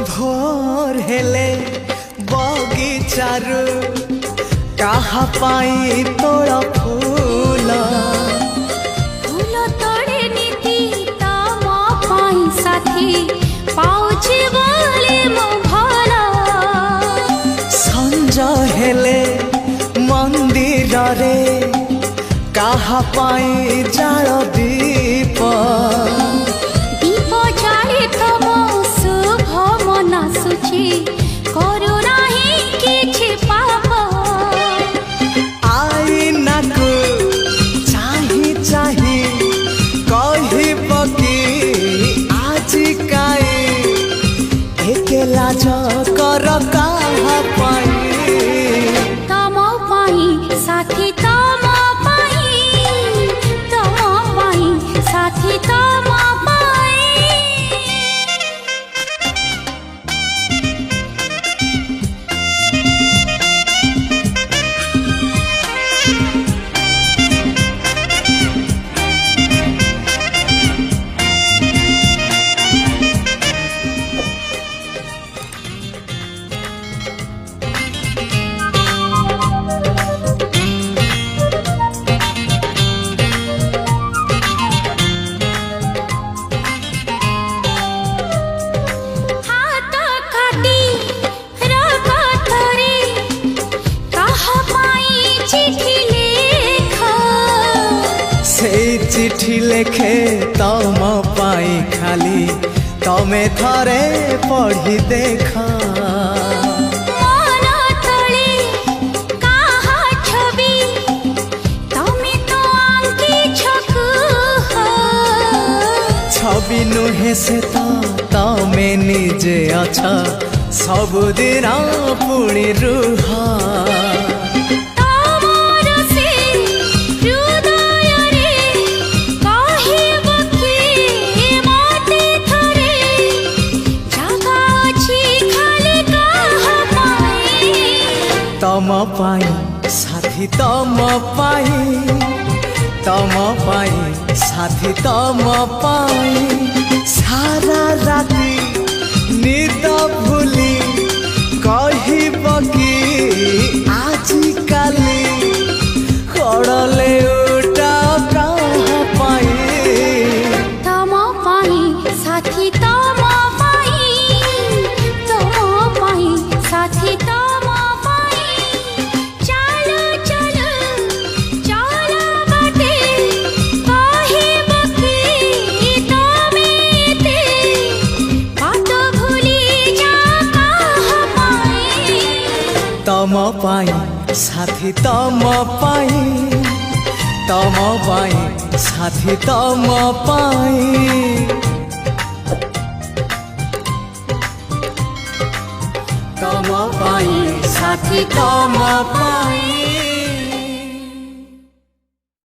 भोर हेले बगीचारू कहा पाई तोड़ फूल फूल तोड़े नीति तम पाई साथी पाउछि बोले मो भला संज हेले मंदिर रे कहा पाई जाल दीप दीप जाले तम शुभ मन सुची करू नाही किछि पाप आईना को चाही चाही कहब कि आज काई एकेला कर कहा पाई तम पाई साथी तम पाई साथी तम पाई चिठी लेखे तम पाई खाली तमे थरे पढ़ी देखा मन तले काहा छवि तमे तो आंकी छकु छवि नुहे से तो तमे निजे अच्छा सबुदिन पुणी रुहा तम पाई साथी तम पाई साथी तम पाई सारा राती निद भूली कहब कि आज काली कड़ले उठा कहा पाई तम पाई साथी तम पाई साथी तम तम पाई साथी तम पाई साथी तम पाई तम पाई साथी तम पाई।